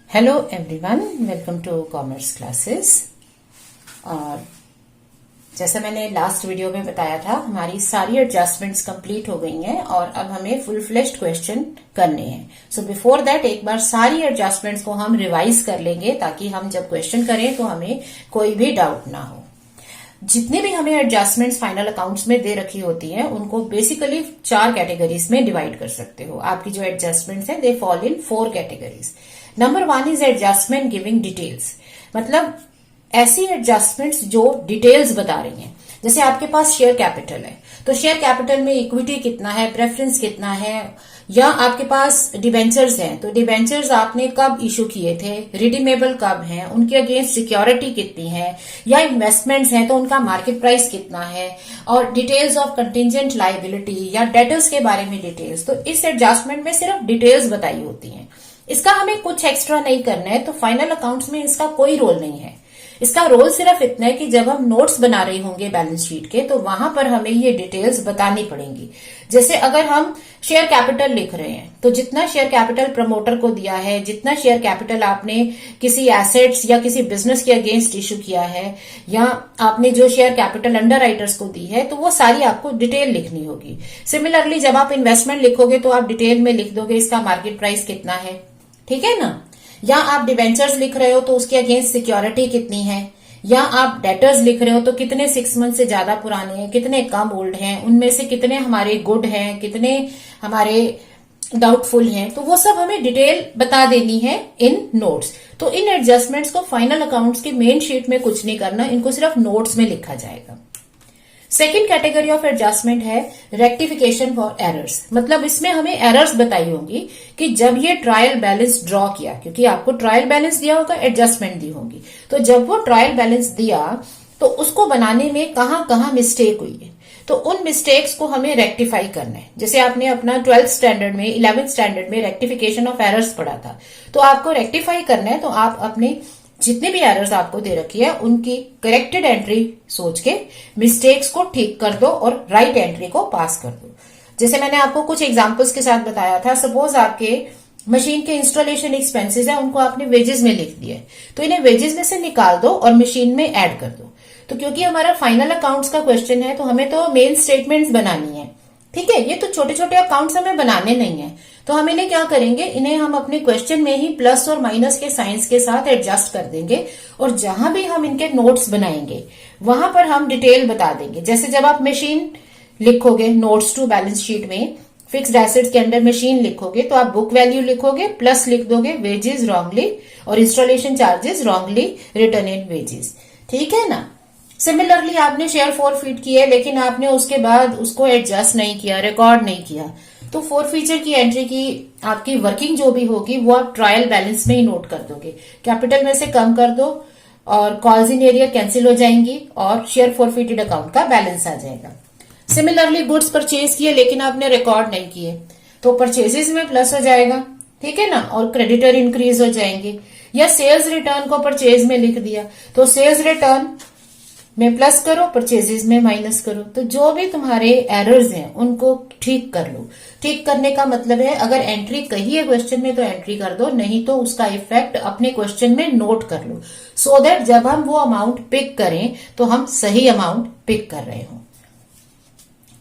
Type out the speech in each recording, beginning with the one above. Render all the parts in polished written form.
Hello everyone, welcome to commerce classes. और जैसा मैंने लास्ट वीडियो में बताया था, हमारी सारी एडजस्टमेंट्स कंप्लीट हो गई हैं और अब हमें फुल फ्लेश्ड क्वेश्चन करने हैं। सो बिफोर दैट एक बार सारी एडजस्टमेंट्स को हम रिवाइज कर लेंगे ताकि हम जब क्वेश्चन करें तो हमें कोई भी डाउट ना हो। जितने भी हमें एडजस्टमेंट्स फाइनल अकाउंट्स में दे रखी होती हैं उनको बेसिकली 4 कैटेगरीज में डिवाइड कर सकते हो। आपकी जो एडजस्टमेंट्स हैं they fall in 4 categories. Number 1 is adjustment giving details, मतलब ऐसी एडजस्टमेंट्स जो डिटेल्स बता रही हैं। जैसे आपके पास शेयर कैपिटल है तो शेयर कैपिटल में इक्विटी कितना है, प्रेफरेंस कितना है, या आपके पास डिबेंचर्स हैं तो डिबेंचर्स आपने कब इशू किए थे, रिडीमेबल कब हैं, उनके अगेंस्ट सिक्योरिटी कितनी है, या इन्वेस्टमेंट्स हैं तो उनका मार्केट प्राइस कितना है, और डिटेल्स ऑफ कंटिजेंट लायबिलिटी या डेटर्स के बारे में डिटेल्स। तो इस एडजस्टमेंट में सिर्फ डिटेल्स बताई होती हैं, इसका हमें कुछ एक्स्ट्रा नहीं करना है। तो फाइनल अकाउंट्स में इसका कोई रोल नहीं है। इसका रोल सिर्फ इतना है कि जब हम नोट्स बना रहे होंगे बैलेंस शीट के तो वहां पर हमें ये डिटेल्स बतानी पड़ेंगी। जैसे अगर हम शेयर कैपिटल लिख रहे हैं तो जितना शेयर कैपिटल प्रमोटर को दिया है, जितना शेयर कैपिटल आपने किसी एसेट्स या किसी बिजनेस के अगेंस्ट इश्यू किया है, या आपने जो शेयर कैपिटल अंडर राइटर्स को दी है, तो वो सारी आपको डिटेल लिखनी होगी। सिमिलरली जब आप इन्वेस्टमेंट लिखोगे तो आप डिटेल में लिख दोगे इसका मार्केट प्राइस कितना है, ठीक है ना। या आप डिबेंचर्स लिख रहे हो तो उसके अगेंस्ट सिक्योरिटी कितनी है, या आप डेटर्स लिख रहे हो तो कितने 6 मंथ से ज्यादा पुराने हैं, कितने कम ओल्ड हैं, उनमें से कितने हमारे गुड हैं, कितने हमारे डाउटफुल हैं, तो वो सब हमें डिटेल बता देनी है इन नोट्स। तो इन एडजस्टमेंट्स को फाइनल अकाउंट्स की मेन शीट में कुछ नहीं करना, इनको सिर्फ नोट्स में लिखा जाएगा। सेकेंड कैटेगरी ऑफ एडजस्टमेंट है रेक्टिफिकेशन फॉर एरर्स, मतलब इसमें हमें एरर्स बताई होंगी कि जब ये ट्रायल बैलेंस ड्रॉ किया, क्योंकि आपको ट्रायल बैलेंस दिया होगा, एडजस्टमेंट दी होगी, तो जब वो ट्रायल बैलेंस दिया तो उसको बनाने में कहां कहां मिस्टेक हुई है, तो उन मिस्टेक्स को हमें रेक्टिफाई करना है। जैसे आपने अपना 12th स्टैंडर्ड में, 11th स्टैंडर्ड में रेक्टिफिकेशन ऑफ एरर्स पढ़ा था, तो आपको रेक्टिफाई करना है। तो आप अपने जितने भी एरर्स आपको दे रखी है उनकी करेक्टेड एंट्री सोच के मिस्टेक्स को ठीक कर दो और राइट एंट्री को पास कर दो। जैसे मैंने आपको कुछ एग्जांपल्स के साथ बताया था, सपोज आपके मशीन के इंस्टॉलेशन एक्सपेंसेस है, उनको आपने वेजेस में लिख दिया है, तो इन्हें वेजेस में से निकाल दो और मशीन में ऐड कर दो। तो क्योंकि हमारा फाइनल अकाउंट्स का क्वेश्चन है तो हमें तो मेन स्टेटमेंट्स बनानी है, ठीक है। ये तो छोटे छोटे अकाउंट्स हमें बनाने नहीं है, तो हम इन्हें क्या करेंगे, इन्हें हम अपने क्वेश्चन में ही प्लस और माइनस के साइंस के साथ एडजस्ट कर देंगे, और जहां भी हम इनके नोट्स बनाएंगे वहां पर हम डिटेल बता देंगे। जैसे जब आप मशीन लिखोगे नोट्स टू बैलेंस शीट में, फिक्स्ड एसेट्स के अंडर मशीन लिखोगे तो आप बुक वैल्यू लिखोगे, प्लस लिख दोगे वेजेस रॉन्गली और installation charges wrongly return in wages, ठीक है ना। सिमिलरली आपने शेयर फॉरफीट की है लेकिन आपने उसके बाद उसको एडजस्ट नहीं किया, रिकॉर्ड नहीं किया, तो फॉरफीचर की एंट्री की आपकी वर्किंग जो भी होगी वो आप ट्रायल बैलेंस में ही नोट कर दोगे। कैपिटल में से कम कर दो और कॉल्स इन एरियर कैंसिल हो जाएंगी और शेयर फॉरफीटेड अकाउंट का बैलेंस आ जाएगा। सिमिलरली गुड्स परचेज किए लेकिन आपने रिकॉर्ड नहीं किए तो परचेजेस में प्लस हो जाएगा, ठीक है ना, और क्रेडिटर इंक्रीज हो जाएंगे। या सेल्स रिटर्न को परचेज में लिख दिया तो सेल्स रिटर्न में प्लस करो, परचेजेस में माइनस करो। तो जो भी तुम्हारे एरर्स हैं उनको ठीक कर लो। ठीक करने का मतलब है अगर एंट्री कही है क्वेश्चन में तो एंट्री कर दो, नहीं तो उसका इफेक्ट अपने क्वेश्चन में नोट कर लो, सो दैट जब हम वो अमाउंट पिक करें तो हम सही अमाउंट पिक कर रहे हो।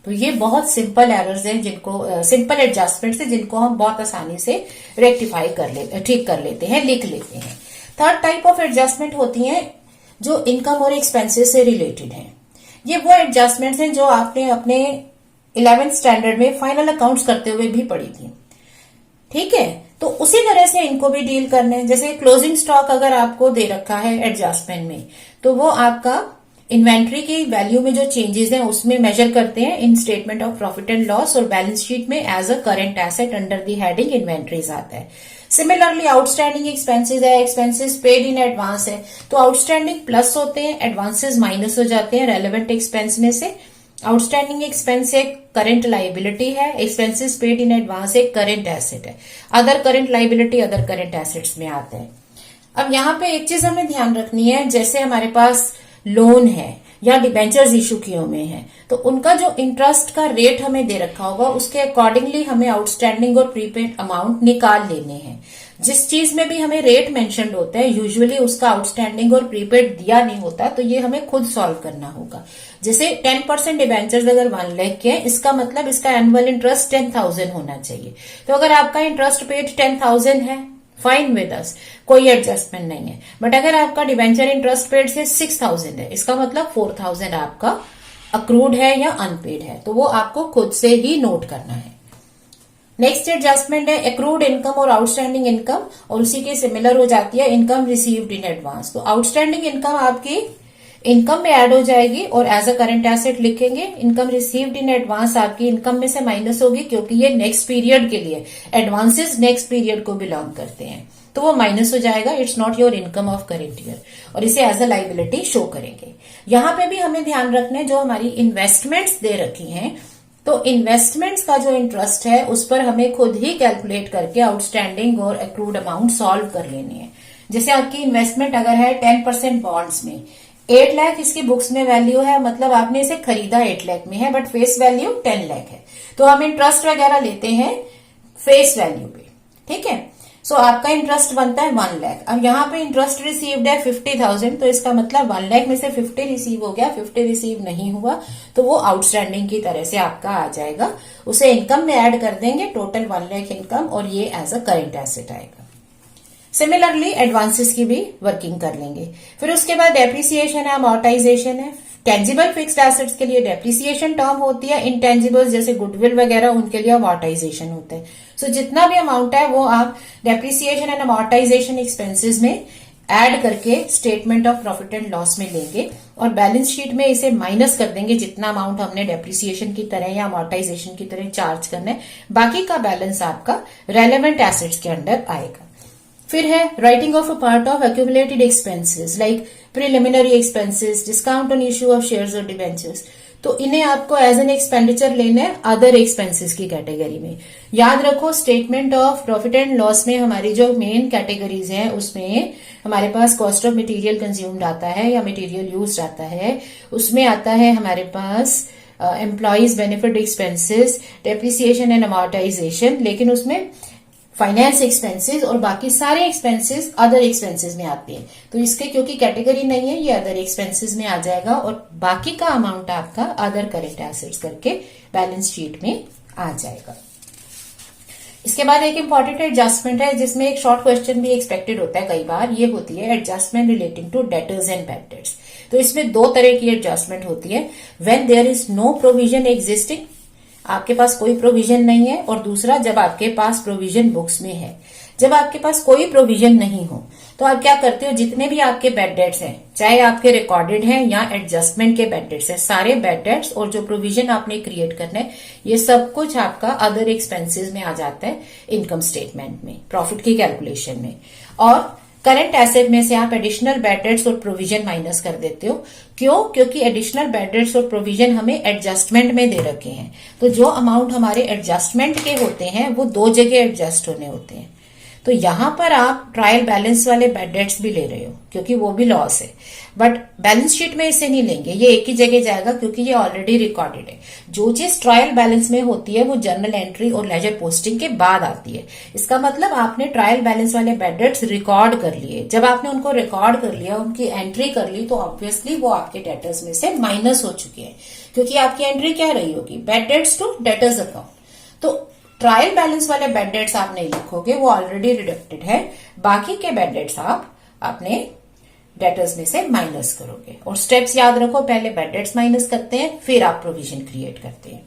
तो ये बहुत सिंपल एरर्स हैं जिनको सिंपल एडजस्टमेंट्स हैं जिनको हम बहुत आसानी से रेक्टिफाई कर लेते, ठीक कर लेते हैं, लिख लेते हैं। थर्ड टाइप ऑफ एडजस्टमेंट होती है जो इनकम और एक्सपेंसेस से रिलेटेड हैं। ये वो एडजस्टमेंट्स हैं जो आपने अपने 11th स्टैंडर्ड में फाइनल अकाउंट्स करते हुए भी पढ़ी थी, ठीक है। तो उसी तरह से इनको भी डील करने हैं। जैसे क्लोजिंग स्टॉक अगर आपको दे रखा है एडजस्टमेंट में तो वो आपका इन्वेंट्री की वैल्यू में जो चेंजेस हैं उसमें मेजर करते हैं in statement of profit and loss, और बैलेंस शीट में as a current asset under the heading inventories आता है। सिमिलरली आउटस्टैंडिंग एक्सपेंसेस है, एक्सपेंसेस पेड इन एडवांस है, तो आउटस्टैंडिंग प्लस होते हैं, एडवांसेस माइनस हो जाते हैं रेलेवेंट एक्सपेंस में से। आउटस्टैंडिंग एक्सपेंस एक करंट लाइबिलिटी है, एक्सपेंसेस पेड इन एडवांस एक करंट एसेट है, other current liability other current assets में आते हैं। अब यहाँ पे एक चीज हमें ध्यान रखनी है, जैसे हमारे पास लोन है या डिबेंचर्स इशू किए हुए हैं तो उनका जो इंटरेस्ट का रेट हमें दे रखा होगा उसके अकॉर्डिंगली हमें आउटस्टैंडिंग और प्रीपेड अमाउंट निकाल लेने हैं। जिस चीज में भी हमें रेट मेंशन्ड होता है यूजुअली उसका आउटस्टैंडिंग और प्रीपेड दिया नहीं होता, तो ये हमें खुद सॉल्व करना होगा। जैसे 10% डिवेंचर्स अगर 1 लाख के हैं, इसका मतलब इसका एनुअल इंटरेस्ट 10,000 होना चाहिए। तो अगर आपका इंटरेस्ट पेड 10,000 है, फाइन विद अस, कोई एडजस्टमेंट नहीं है। बट अगर आपका डिवेंचर इंटरेस्ट पेड से 6,000 है, इसका मतलब 4,000 आपका अक्रूड है या अनपेड है, तो वो आपको खुद से ही नोट करना है। नेक्स्ट एडजस्टमेंट है एक्रूड इनकम और आउटस्टैंडिंग इनकम, और उसी के सिमिलर हो जाती है इनकम रिसीव्ड इन एडवांस। तो आउटस्टैंडिंग इनकम आपकी इनकम में ऐड हो जाएगी और एज अ करंट एसेट लिखेंगे। इनकम रिसीव्ड इन एडवांस आपकी इनकम में से माइनस होगी, क्योंकि ये नेक्स्ट पीरियड के लिए, एडवांसेस नेक्स्ट पीरियड को बिलोंग करते हैं, तो वो माइनस हो जाएगा। It's not your income of current year, और इसे एज अ लाइबिलिटी शो करेंगे। यहां पे भी हमें ध्यान रखना है, जो हमारी इन्वेस्टमेंट्स दे रखी हैं, तो इन्वेस्टमेंट्स का जो इंटरेस्ट है उस पर हमें खुद ही कैलकुलेट करके आउटस्टैंडिंग और एक्रूड अमाउंट सॉल्व कर लेनी है। जैसे आपकी इन्वेस्टमेंट अगर है 10% बॉन्ड्स में, 8 लाख इसकी बुक्स में वैल्यू है, मतलब आपने इसे खरीदा 8 लाख में है, बट फेस वैल्यू 10 लाख है, तो हम इंटरेस्ट वगैरह लेते हैं फेस वैल्यू पे, ठीक है। सो आपका इंटरेस्ट बनता है 1 लाख। अब यहाँ पे इंटरेस्ट रिसीव्ड है 50,000, तो इसका मतलब 1 लाख में से 50 रिसीव हो गया, 50 रिसीव नहीं हुआ तो वो आउटस्टैंडिंग की तरह से आपका आ जाएगा, उसे इनकम में ऐड कर देंगे, टोटल 1 लाख इनकम, और ये एज अ करेंट एसेट आएगा। सिमिलरली एडवांसेस की भी वर्किंग कर लेंगे। फिर उसके बाद डेप्रिसिएशन है, अमोर्टाइजेशन है। टेंजिबल फिक्स्ड एसेट्स के लिए डेप्रिसिएशन टर्म होती है, इंटेंजिबल्स जैसे गुडविल वगैरह उनके लिए अमोर्टाइजेशन होता है। सो जितना भी अमाउंट है वो आप डेप्रिसिएशन एंड अमोर्टाइजेशन एक्सपेंसेस में ऐड करके statement of profit and loss में लेंगे और बैलेंस शीट में इसे माइनस कर देंगे, जितना अमाउंट हमने डेप्रिसिएशन की तरह या अमोर्टाइजेशन की तरह चार्ज करना है, बाकी का बैलेंस आपका रेलेवेंट एसेट्स के अंडर आएगा। फिर है writing of a part of accumulated expenses like preliminary expenses, discount on issue of shares और डिबेंचर्स, तो इन्हें आपको एज एन एक्सपेंडिचर लेना है अदर एक्सपेंसेस की कैटेगरी में। याद रखो statement of profit and loss में हमारी जो मेन कैटेगरीज हैं उसमें हमारे पास कॉस्ट ऑफ मटेरियल कंज्यूम्ड आता है या मटेरियल यूज्ड आता है, उसमें आता है हमारे पास employees benefit expenses, depreciation and amortization, लेकिन उसमें फाइनेंस एक्सपेंसेस और बाकी सारे एक्सपेंसेस अदर एक्सपेंसेस में आते हैं। तो इसके क्योंकि कैटेगरी नहीं है, ये अदर एक्सपेंसेस में आ जाएगा और बाकी का अमाउंट आपका अदर करेंट एसेट्स करके बैलेंस शीट में आ जाएगा। इसके बाद एक इंपॉर्टेंट एडजस्टमेंट है जिसमें एक शॉर्ट क्वेश्चन भी एक्सपेक्टेड होता है कई बार, ये होती है adjustment relating to debtors and bad debts. तो इसमें 2 तरह की एडजस्टमेंट होती है, when there is no provision existing, आपके पास कोई प्रोविजन नहीं है, और दूसरा जब आपके पास प्रोविजन बुक्स में है। जब आपके पास कोई प्रोविजन नहीं हो तो आप क्या करते हो, जितने भी आपके बैड डेट्स हैं, चाहे आपके रिकॉर्डेड हैं या एडजस्टमेंट के बैड डेट्स हैं, सारे बैड डेट्स और जो प्रोविजन आपने क्रिएट करना है, ये सब कुछ आपका अदर एक्सपेंसेस में आ जाता है इनकम स्टेटमेंट में, प्रॉफिट की कैलकुलेशन में। और करंट एसेट में से आप एडिशनल बैड डेट्स और प्रोविजन माइनस कर देते हो। क्यों? क्योंकि एडिशनल बैड डेट्स और प्रोविजन हमें एडजस्टमेंट में दे रखे हैं, तो जो अमाउंट हमारे एडजस्टमेंट के होते हैं वो 2 जगह एडजस्ट होने होते हैं। तो यहां पर आप ट्रायल बैलेंस वाले बैड डेट्स भी ले रहे हो क्योंकि वो भी लॉस है, बट बैलेंस शीट में इसे नहीं लेंगे, ये एक ही जगह जाएगा क्योंकि ये ऑलरेडी रिकॉर्डेड है। जो चीज ट्रायल बैलेंस में होती है वो जर्नल एंट्री और लेजर पोस्टिंग के बाद आती है। इसका मतलब आपने ट्रायल बैलेंस वाले बैड डेट्स रिकॉर्ड कर लिए। जब आपने उनको रिकॉर्ड कर लिया, उनकी एंट्री कर ली, तो ऑब्वियसली वो आपके डेटर्स में से माइनस हो चुके हैं, क्योंकि आपकी एंट्री क्या रही होगी, bad debts to debtors account. तो ट्रायल बैलेंस वाले बैड डेट्स आप नहीं लिखोगे, वो ऑलरेडी डिडक्टेड है। बाकी के बैड डेट्स आप अपने डेटर्स में से माइनस करोगे। और स्टेप्स याद रखो, पहले बैड डेट्स माइनस करते हैं, फिर आप प्रोविजन क्रिएट करते हैं,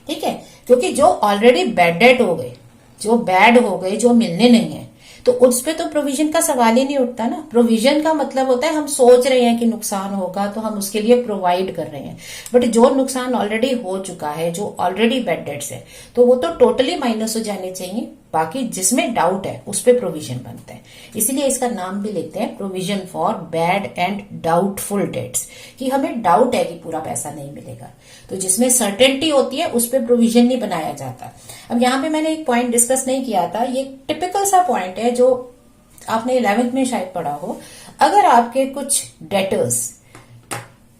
ठीक है। क्योंकि जो ऑलरेडी बैड डेट हो गए, जो बैड हो गए, जो मिलने नहीं है, तो उस पे तो प्रोविजन का सवाल ही नहीं उठता ना। प्रोविजन का मतलब होता है हम सोच रहे हैं कि नुकसान होगा तो हम उसके लिए प्रोवाइड कर रहे हैं, बट जो नुकसान ऑलरेडी हो चुका है, जो ऑलरेडी बैड डेट्स है, तो वो तो टोटली माइनस हो जाने चाहिए। बाकी जिसमें डाउट है उस पे प्रोविजन बनता है, इसीलिए इसका नाम भी लेते हैं provision for bad and doubtful debts, कि हमें डाउट है कि पूरा पैसा नहीं मिलेगा। तो जिसमें सर्टेनिटी होती है उस पे प्रोविजन नहीं बनाया जाता। अब यहाँ पे मैंने एक पॉइंट डिस्कस नहीं किया था, ये टिपिकल सा पॉइंट है जो आपने 11th में शायद पढ़ा हो। अगर आपके कुछ डेटर्स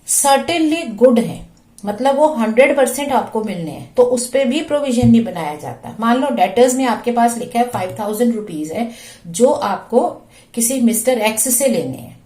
सर्टेनली गुड हैं, मतलब वो 100% आपको मिलने हैं, तो उस पर भी प्रोविजन नहीं बनाया जाता। मान लो डेटर्स में आपके पास लिखा है 5000 रुपीज है जो आपको किसी मिस्टर एक्स से लेने हैं,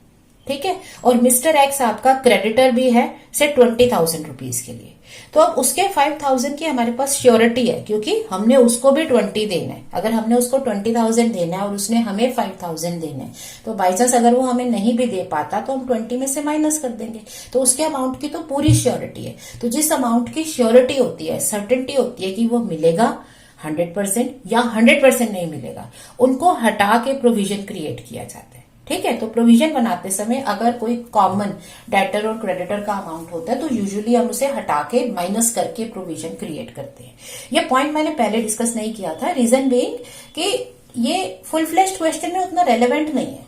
ठीक है, और मिस्टर एक्स आपका क्रेडिटर भी है से 20,000 रुपीज के लिए। तो अब उसके 5,000 की हमारे पास श्योरिटी है, क्योंकि हमने उसको भी 20 देना है। अगर हमने उसको 20,000 देना है और उसने हमें 5,000 देना है, तो बाई चांस अगर वो हमें नहीं भी दे पाता तो हम 20 में से माइनस कर देंगे, तो उसके अमाउंट की तो पूरी श्योरिटी है। तो जिस अमाउंट की श्योरिटी होती है, सर्टेनिटी होती है कि वो मिलेगा 100% या 100% नहीं मिलेगा, उनको हटा के प्रोविजन क्रिएट किया जाता है, ठीक है। तो प्रोविजन बनाते समय अगर कोई कॉमन डेटर और क्रेडिटर का अमाउंट होता है तो यूजुअली हम उसे हटा के माइनस करके प्रोविजन क्रिएट करते हैं। ये पॉइंट मैंने पहले डिस्कस नहीं किया था, रीजन बीइंग कि ये फुल फ्लेश्ड क्वेश्चन में उतना रेलेवेंट नहीं है,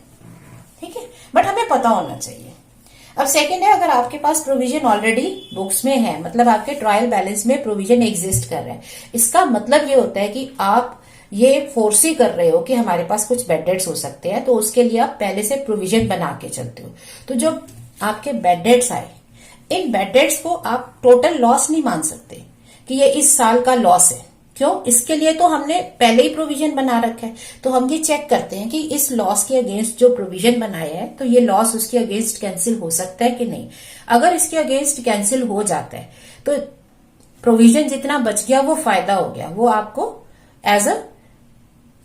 ठीक है, बट हमें पता होना चाहिए। अब सेकंड है, अगर आपके पास प्रोविजन ऑलरेडी बुक्स में है, मतलब आपके ट्रायल बैलेंस में प्रोविजन एग्जिस्ट कर रहा है, इसका मतलब ये होता है कि आप ये फोर्सी कर रहे हो कि हमारे पास कुछ बेड डेट्स हो सकते हैं, तो उसके लिए आप पहले से प्रोविजन बना के चलते हो। तो जो आपके बेड डेट्स आए, इन बेड डेट्स को आप टोटल लॉस नहीं मान सकते कि ये इस साल का लॉस है। क्यों? इसके लिए तो हमने पहले ही प्रोविजन बना रखा है। तो हम ये चेक करते हैं कि इस लॉस के अगेंस्ट जो प्रोविजन बनाया है, तो ये लॉस उसके अगेंस्ट कैंसिल हो सकता है कि नहीं। अगर इसके अगेंस्ट कैंसिल हो जाता है तो प्रोविजन जितना बच गया वो फायदा हो गया, वो आपको as a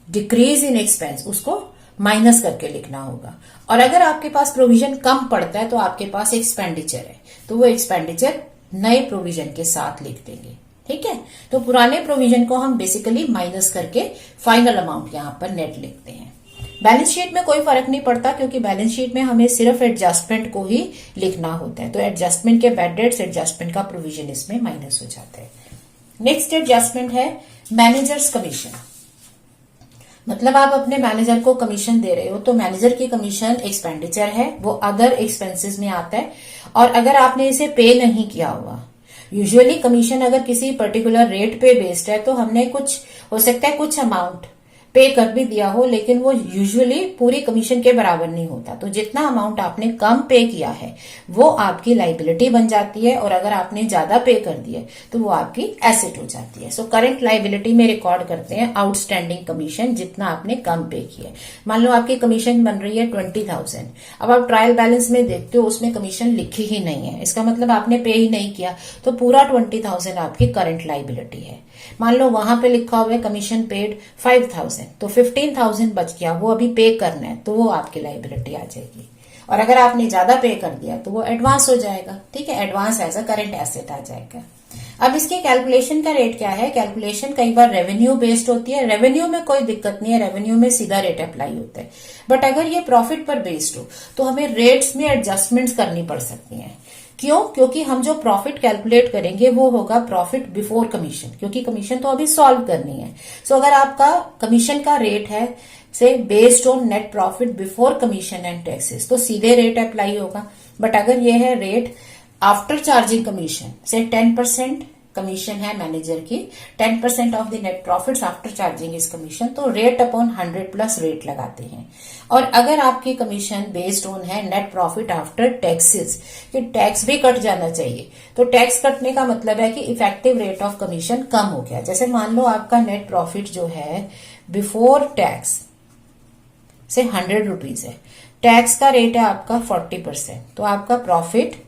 decrease in expense उसको माइनस करके लिखना होगा। और अगर आपके पास प्रोविजन कम पड़ता है तो आपके पास एक्सपेंडिचर है, तो वो एक्सपेंडिचर नए प्रोविजन के साथ लिख देंगे, ठीक है। तो पुराने प्रोविजन को हम बेसिकली माइनस करके फाइनल अमाउंट यहां पर नेट लिखते हैं। बैलेंस शीट में कोई फर्क नहीं पड़ता, क्योंकि बैलेंस शीट में हमें सिर्फ एडजस्टमेंट को ही लिखना होता है। तो एडजस्टमेंट के बेड डेट्स, एडजस्टमेंट का प्रोविजन इसमें माइनस हो जाता है। नेक्स्ट एडजस्टमेंट है मैनेजर्स कमीशन। मतलब आप अपने मैनेजर को कमीशन दे रहे हो, तो मैनेजर की कमीशन एक्सपेंडिचर है, वो अदर एक्सपेंसेस में आता है। और अगर आपने इसे पे नहीं किया हुआ, यूजुअली कमीशन अगर किसी पर्टिकुलर रेट पे बेस्ड है, तो हमने कुछ हो सकता है कुछ अमाउंट पे कर भी दिया हो, लेकिन वो यूजुअली पूरी कमीशन के बराबर नहीं होता। तो जितना अमाउंट आपने कम पे किया है वो आपकी लाइबिलिटी बन जाती है, और अगर आपने ज्यादा पे कर दिया तो वो आपकी एसेट हो जाती है। सो करंट लाइबिलिटी में रिकॉर्ड करते हैं आउटस्टैंडिंग कमीशन जितना आपने कम पे किया है। मान लो आपकी कमीशन बन रही है 20,000, अब आप ट्रायल बैलेंस में देखते हो उसमें कमीशन लिखी ही नहीं है, इसका मतलब आपने पे ही नहीं किया, तो पूरा 20,000 आपकी करंट लाइबिलिटी है। मान लो वहां पे लिखा हुआ है कमीशन पेड 5,000, तो 15,000 बच गया, वो अभी पे करना है, तो वो आपकी लाइबिलिटी आ जाएगी। और अगर आपने ज्यादा पे कर दिया तो वो एडवांस हो जाएगा, ठीक है, advance as a current asset आ जाएगा। अब इसके कैलकुलेशन का रेट क्या है? कैलकुलेशन कई बार रेवेन्यू बेस्ड होती है। रेवेन्यू में कोई दिक्कत नहीं है, रेवेन्यू में सीधा रेट अप्लाई होता है। बट अगर ये प्रॉफिट पर बेस्ड हो तो हमें रेट्स में एडजस्टमेंट्स करनी पड़ सकती हैं। क्यों? क्योंकि हम जो प्रॉफिट कैलकुलेट करेंगे वो होगा प्रॉफिट बिफोर कमीशन, क्योंकि कमीशन तो अभी सॉल्व करनी है। सो अगर आपका कमीशन का रेट है से based on net profit before commission and taxes, तो सीधे रेट अप्लाई होगा। बट अगर ये है रेट आफ्टर चार्जिंग कमीशन, से 10% कमीशन है मैनेजर की, 10% of the net profits after charging इस कमीशन, तो रेट अपॉन 100 प्लस रेट लगाते हैं। और अगर आपकी कमीशन बेस्ड ऑन है नेट प्रॉफिट आफ्टर टैक्सेस, कि टैक्स भी कट जाना चाहिए, तो टैक्स कटने का मतलब है कि इफेक्टिव रेट ऑफ कमीशन कम हो गया। जैसे मान लो आपका नेट प्रॉफिट जो है बिफोर टैक्स से 100 रुपीज है, टैक्स का रेट है आपका 40%, तो आपका प्रॉफिट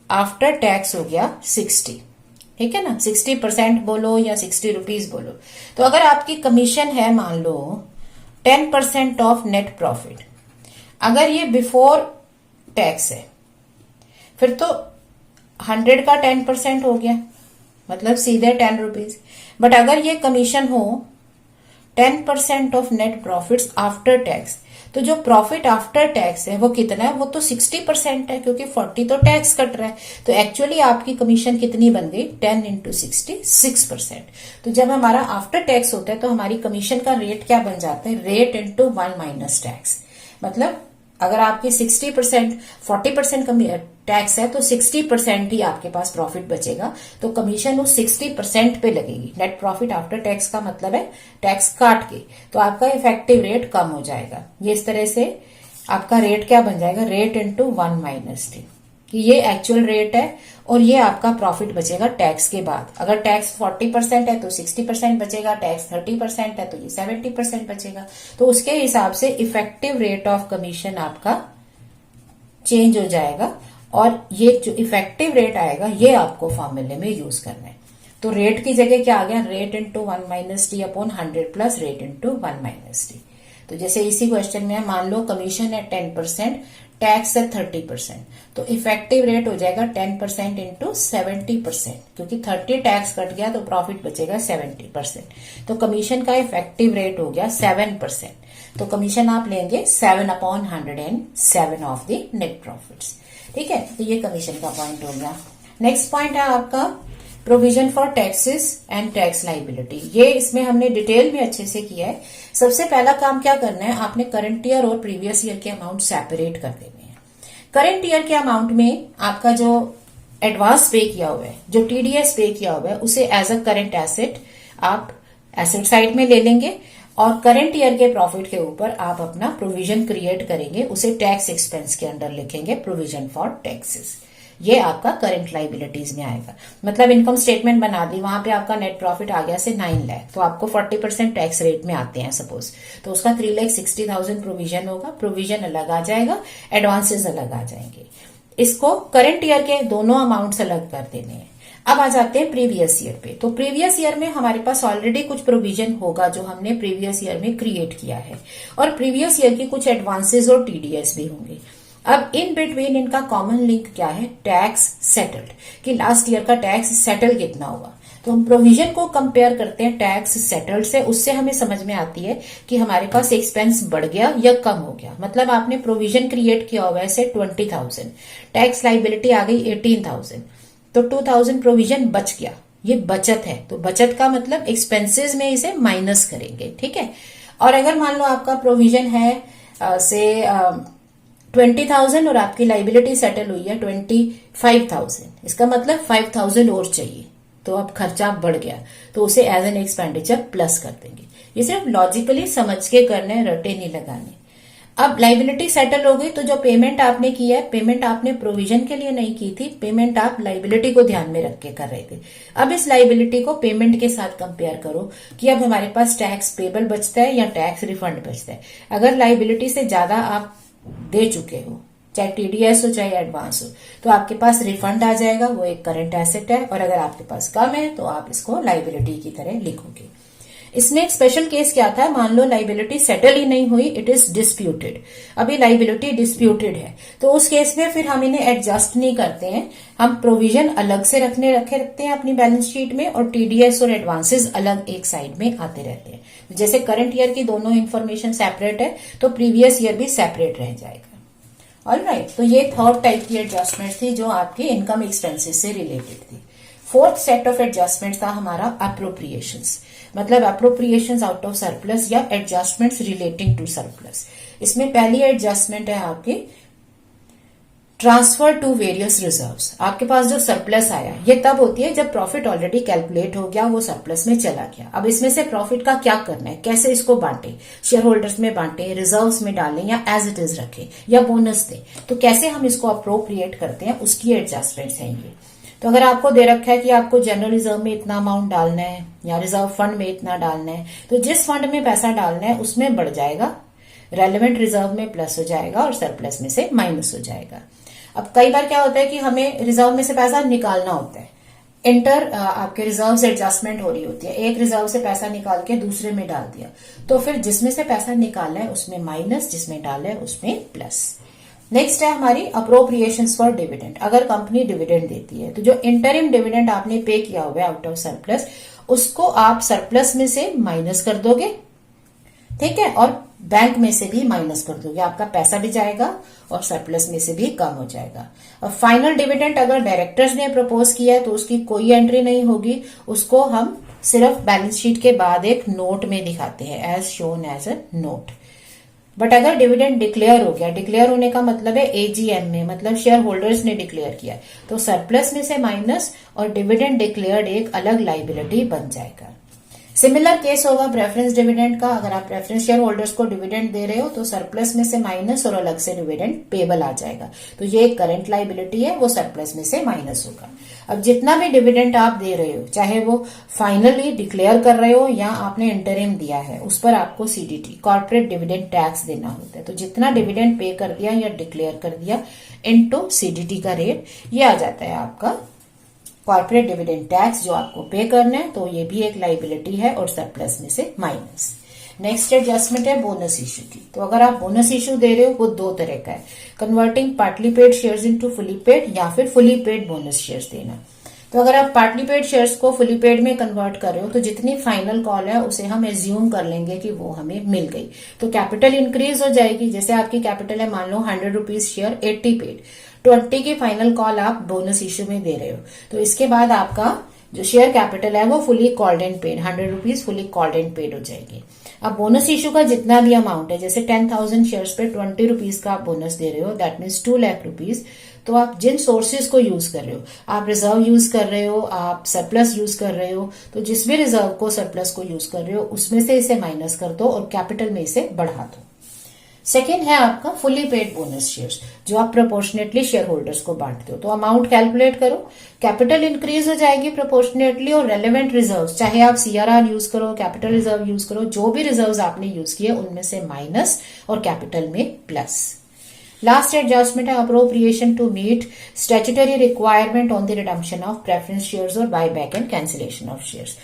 आफ्टर टैक्स हो गया 60, ठीक है ना, 60% बोलो या 60 रुपीज बोलो। तो अगर आपकी कमीशन है मान लो 10% ऑफ नेट प्रॉफिट, अगर ये बिफोर टैक्स है फिर तो 100 का 10% हो गया, मतलब सीधे 10 रुपीज। बट अगर ये कमीशन हो 10% of net profits after tax, तो जो प्रॉफिट आफ्टर टैक्स है वो कितना है? वो तो 60% है, क्योंकि 40 तो टैक्स कट रहा है। तो एक्चुअली आपकी कमीशन कितनी बन गई? 10 इंटू 60, 6%। तो जब हमारा आफ्टर टैक्स होता है तो हमारी कमीशन का रेट क्या बन जाता है? Rate into 1 minus tax. मतलब अगर आपकी 60%, 40% टैक्स है तो 60% ही आपके पास प्रॉफिट बचेगा, तो कमीशन उस 60% पे लगेगी। नेट प्रॉफिट आफ्टर टैक्स का मतलब है टैक्स काट के, तो आपका इफेक्टिव रेट कम हो जाएगा। ये इस तरह से आपका रेट क्या बन जाएगा? Rate into 1 minus T. कि ये एक्चुअल रेट है और ये आपका प्रॉफिट बचेगा टैक्स के बाद। अगर टैक्स 40% है तो 60% बचेगा, टैक्स 30% है तो ये 70% बचेगा। तो उसके हिसाब से इफेक्टिव रेट ऑफ कमीशन आपका चेंज हो जाएगा और ये जो इफेक्टिव रेट आएगा ये आपको फॉर्मूले में यूज करना है। तो रेट की जगह क्या आ गया, rate into 1 minus T upon 100 plus rate into 1 minus T. तो जैसे इसी क्वेश्चन में मान लो कमीशन है 10%, टैक्स है 30%, तो इफेक्टिव रेट हो जाएगा 10% इंटू 70%, क्योंकि 30 टैक्स कट गया तो प्रॉफिट बचेगा 70%। तो कमीशन का इफेक्टिव रेट हो गया 7%। तो कमीशन आप लेंगे 7/107 ऑफ द नेट प्रॉफिट्स। ठीक है, तो ये कमीशन का पॉइंट हो गया। नेक्स्ट पॉइंट है आपका provision for taxes and tax liability. ये इसमें हमने डिटेल में अच्छे से किया है। सबसे पहला काम क्या करना है, आपने करंट ईयर और प्रीवियस ईयर के अमाउंट सेपरेट कर देने हैं। करंट ईयर के अमाउंट में आपका जो एडवांस पे किया हुआ है, जो टीडीएस पे किया हुआ है, उसे एज अ करंट एसेट आप एसेट साइड में ले लेंगे और करंट ईयर के प्रॉफिट के ऊपर आप अपना प्रोविजन क्रिएट करेंगे, उसे टैक्स एक्सपेंस के अंडर लिखेंगे प्रोविजन फॉर टैक्सेस। ये आपका करंट लाइबिलिटीज में आएगा। मतलब इनकम स्टेटमेंट बना दी, वहां पे आपका नेट प्रॉफिट आ गया से 9 लाख, तो आपको 40% टैक्स रेट में आते हैं सपोज, तो उसका 3,60,000 प्रोविजन होगा, प्रोविजन अलग आ जाएगा, एडवांसेस अलग आ जाएंगे। इसको करंट ईयर के दोनों अमाउंट्स अलग कर देने हैं। अब आ जाते हैं प्रीवियस ईयर पे। तो प्रीवियस ईयर में हमारे पास ऑलरेडी कुछ प्रोविजन होगा जो हमने प्रीवियस ईयर में क्रिएट किया है, और प्रीवियस ईयर की कुछ एडवांसेस और टीडीएस भी होंगे। अब इन बिटवीन इनका कॉमन लिंक क्या है, टैक्स सेटल्ड, कि लास्ट ईयर का टैक्स सेटल कितना हुआ। तो हम प्रोविजन को कंपेयर करते हैं टैक्स सेटल्ड से, उससे हमें समझ में आती है कि हमारे पास एक्सपेंस बढ़ गया या कम हो गया। मतलब आपने प्रोविजन क्रिएट किया हुआ है से 20,000, टैक्स लाइबिलिटी आ गई 18,000, तो 2,000 प्रोविजन बच गया, ये बचत है। तो बचत का मतलब एक्सपेंसेस में इसे माइनस करेंगे। ठीक है, और अगर मान लो आपका प्रोविजन है से 20,000 और आपकी लाइबिलिटी सेटल हुई है 25,000, इसका मतलब 5,000 और चाहिए, तो अब खर्चा बढ़ गया, तो उसे एज एन एक्सपेंडिचर प्लस कर देंगे। ये सिर्फ लॉजिकली समझ के करने, रटे नहीं लगाने। अब लाइबिलिटी सेटल हो गई, तो जो पेमेंट आपने की है, पेमेंट आपने प्रोविजन के लिए नहीं की थी, पेमेंट आप लाइबिलिटी को ध्यान में रख के कर रहे थे। अब इस लाइबिलिटी को पेमेंट के साथ कंपेयर करो कि अब हमारे पास टैक्स पेबल बचता है या टैक्स रिफंड बचता है। अगर लाइबिलिटी से ज्यादा आप दे चुके हो, चाहे टीडीएस हो चाहे एडवांस हो, तो आपके पास रिफंड आ जाएगा, वो एक करंट एसेट है। और अगर आपके पास कम है तो आप इसको लाइबिलिटी की तरह लिखोगे। इसमें एक स्पेशल केस क्या था, मान लो लाइबिलिटी सेटल ही नहीं हुई, इट इज डिस्प्यूटेड। अभी लाइबिलिटी डिस्प्यूटेड है, तो उस केस में फिर हम इन्हें एडजस्ट नहीं करते हैं, हम प्रोविजन अलग से रखते हैं अपनी बैलेंस शीट में, और टीडीएस और एडवांसेस अलग एक साइड में आते रहते हैं। जैसे करंट ईयर की दोनों इन्फॉर्मेशन सेपरेट है, तो प्रीवियस ईयर भी सेपरेट रह जाएगा। ऑलराइट, तो ये थर्ड टाइप की एडजस्टमेंट थी जो आपकी इनकम एक्सपेंसेस से रिलेटेड थी। फोर्थ सेट ऑफ एडजस्टमेंट था हमारा अप्रोप्रिएशंस, मतलब अप्रोप्रिएशंस आउट ऑफ सरप्लस या एडजस्टमेंट्स रिलेटिंग टू सरप्लस। इसमें पहली एडजस्टमेंट है आपकी ट्रांसफर टू वेरियस रिजर्व्स। आपके पास जो सरप्लस आया, ये तब होती है जब प्रॉफिट ऑलरेडी कैलकुलेट हो गया, वो सरप्लस में चला गया। अब इसमें से प्रॉफिट का क्या करना है, कैसे इसको बांटे, शेयर होल्डर्स में बांटे, रिजर्व्स में डालें या एज इट इज रखें या बोनस दें, तो कैसे हम इसको अप्रोप्रिएट करते हैं, उसकी एडजस्टमेंट्स हैं ये। तो अगर आपको दे रखा है कि आपको जनरल रिजर्व में इतना अमाउंट डालना है या रिजर्व फंड में इतना डालना है, तो जिस फंड में पैसा डालना है उसमें बढ़ जाएगा, रेलेवेंट रिजर्व में प्लस हो जाएगा और सरप्लस में से माइनस हो जाएगा। अब कई बार क्या होता है कि हमें रिजर्व में से पैसा निकालना होता है, आपके रिजर्व से एडजस्टमेंट हो रही होती है, एक रिजर्व से पैसा निकाल के दूसरे में डाल दिया, तो फिर जिसमें से पैसा निकाला है उसमें माइनस, जिसमें डाला है उसमें प्लस। नेक्स्ट है हमारी अप्रोप्रिएशंस फॉर डिविडेंड। अगर कंपनी डिविडेंड देती है तो जो इंटरिम डिविडेंड आपने पे किया हुआ है आउट ऑफ सरप्लस, उसको आप सरप्लस में से माइनस कर दोगे, ठीक है, और बैंक में से भी माइनस कर दोगे, आपका पैसा भी जाएगा और सरप्लस में से भी कम हो जाएगा। और फाइनल डिविडेंड अगर डायरेक्टर्स ने प्रपोज किया है तो उसकी कोई एंट्री नहीं होगी, उसको हम सिर्फ बैलेंस शीट के बाद एक नोट में दिखाते हैं, as shown as a note. But अगर डिविडेंड डिक्लेयर हो गया, डिक्लेयर होने का मतलब है एजीएम में, मतलब शेयर होल्डर्स ने डिक्लेयर किया, तो सरप्लस में से माइनस और डिविडेंड डिक्लेयर्ड एक अलग लाइबिलिटी बन जाएगा। सिमिलर केस होगा प्रेफरेंस डिविडेंड का। अगर आप प्रेफरेंस शेयर होल्डर्स को डिविडेंड दे रहे हो तो सरप्लस में से माइनस और अलग से डिविडेंड पेबल आ जाएगा। तो ये एक करंट लाइबिलिटी है, वो सरप्लस में से माइनस होगा। अब जितना भी डिविडेंड आप दे रहे हो, चाहे वो फाइनली डिक्लेयर कर रहे हो या आपने इंटरिम दिया है, उस पर आपको सीडीटी कॉर्पोरेट डिविडेंड टैक्स देना होता है। तो जितना डिविडेंड पे कर दिया या डिक्लेयर कर दिया इनटू सीडीटी का रेट, ये आ जाता है आपका कॉर्पोरेट डिविडेंड टैक्स जो आपको पे करना है। तो ये भी एक लाइबिलिटी है और सरप्लस में से माइनस। नेक्स्ट एडजस्टमेंट है बोनस इश्यू की। तो अगर आप बोनस इश्यू दे रहे हो वो दो तरह का है, converting partly paid shares into fully paid या फिर फुली पेड बोनस शेयर्स देना। तो अगर आप पार्टली पेड शेयर्स को फुली पेड में कन्वर्ट कर रहे हो तो जितनी फाइनल कॉल है उसे हम एज्यूम कर लेंगे कि वो हमें मिल गई। तो कैपिटल इंक्रीज हो जाएगी। जैसे आपकी कैपिटल है मान लो 100 रुपीज शेयर, 80 पेड, 20 की फाइनल कॉल आप बोनस इश्यू में दे रहे हो। तो इसके बाद आपका जो शेयर कैपिटल है वो fully called and paid, 100 rupees fully called and paid हो जाएगी। अब बोनस इश्यू का जितना भी अमाउंट है, जैसे 10,000 शेयर्स पे 20 रुपीज का आप बोनस दे रहे हो, दैट मीन्स 2 लाख रुपीज। तो आप जिन सोर्सेज को यूज कर रहे हो, आप रिजर्व यूज कर रहे हो, आप सरप्लस यूज कर रहे हो, तो जिस भी रिजर्व को सरप्लस को यूज कर रहे हो उसमें से इसे माइनस कर दो और कैपिटल में इसे बढ़ा दो। सेकेंड है आपका फुली पेड बोनस शेयर्स, जो आप प्रोपोर्शनेटली शेयर होल्डर्स को बांटते हो। तो अमाउंट कैलकुलेट करो, कैपिटल इंक्रीज हो जाएगी प्रोपोर्शनेटली और रेलेवेंट रिजर्व्स, चाहे आप सीआरआर यूज करो, कैपिटल रिजर्व यूज करो, जो भी रिजर्व्स आपने यूज किए उनमें से माइनस और कैपिटल में प्लस। लास्ट एडजस्टमेंट है appropriation to meet statutory requirement on the redemption of preference shares और buy back and cancellation of shares.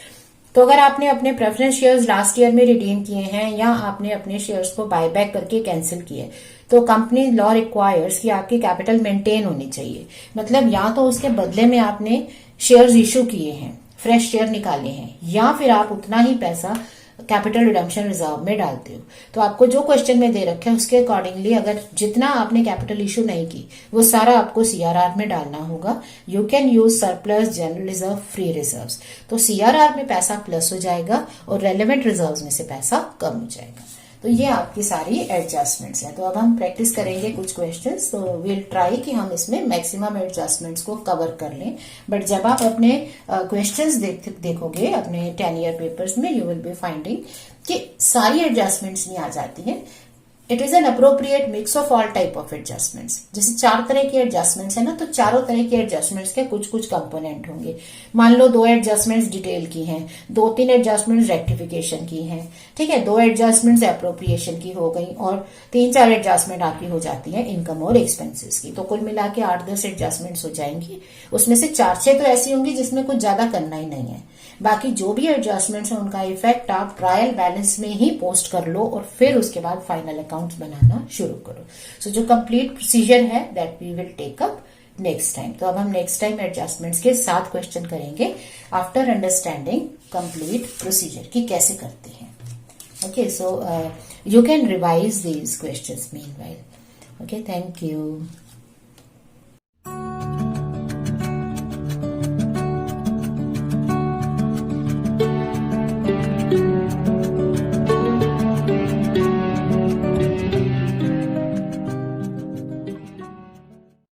तो अगर आपने अपने प्रेफरेंस शेयर्स लास्ट ईयर में रिडीम किए हैं या आपने अपने शेयर्स को बाय बैक करके कैंसिल किए, तो कंपनी लॉ रिक्वायर्स कि आपकी कैपिटल मेंटेन होनी चाहिए। मतलब या तो उसके बदले में आपने शेयर्स इश्यू किए हैं, फ्रेश शेयर निकाले हैं, या फिर आप उतना ही पैसा कैपिटल रिडम्पशन रिजर्व में डालते हो। तो आपको जो क्वेश्चन में दे रखे है उसके अकॉर्डिंगली अगर जितना आपने कैपिटल इश्यू नहीं की वो सारा आपको सीआरआर में डालना होगा। You can use surplus, general reserve, free reserves. तो सीआरआर में पैसा प्लस हो जाएगा और रेलेवेंट रिजर्व्स में से पैसा कम हो जाएगा। तो ये आपकी सारी एडजस्टमेंट्स हैं। तो अब हम प्रैक्टिस करेंगे कुछ क्वेश्चंस। तो विल ट्राई कि हम इसमें मैक्सिमम एडजस्टमेंट्स को कवर कर लें। बट जब आप अपने क्वेश्चंस देखोगे अपने 10 ईयर पेपर्स में, यू विल बी फाइंडिंग कि सारी एडजस्टमेंट्स नहीं आ जाती हैं। It is an appropriate mix of all type of adjustments. जैसे 4 तरह की एडजस्टमेंट्स है ना, तो चारों तरह की एडजस्टमेंट्स के कुछ कुछ कंपोनेंट होंगे। मान लो 2 एडजस्टमेंट्स डिटेल की हैं, 2-3 एडजस्टमेंट्स रेक्टिफिकेशन की हैं, ठीक है, 2 एडजस्टमेंट्स अप्रोप्रिएशन की हो गई और 3-4 एडजस्टमेंट आपकी हो जाती है इनकम और एक्सपेंसेस की। तो कुल मिला के 8-10 एडजस्टमेंट्स हो जाएंगी। उसमें से 4-6 तो ऐसी होंगी जिसमें कुछ ज्यादा करना ही नहीं है। बाकी जो भी एडजस्टमेंट्स है उनका इफेक्ट आप ट्रायल बैलेंस में ही पोस्ट कर लो और फिर उसके बाद फाइनल अकाउंट्स बनाना शुरू करो। सो जो कंप्लीट प्रोसीजर है that we will take up next time. तो अब हम नेक्स्ट टाइम एडजस्टमेंट्स के 7 क्वेश्चन करेंगे आफ्टर अंडरस्टैंडिंग कंप्लीट प्रोसीजर की कैसे करते हैं। Okay, so you can revise these questions meanwhile. Okay, thank you.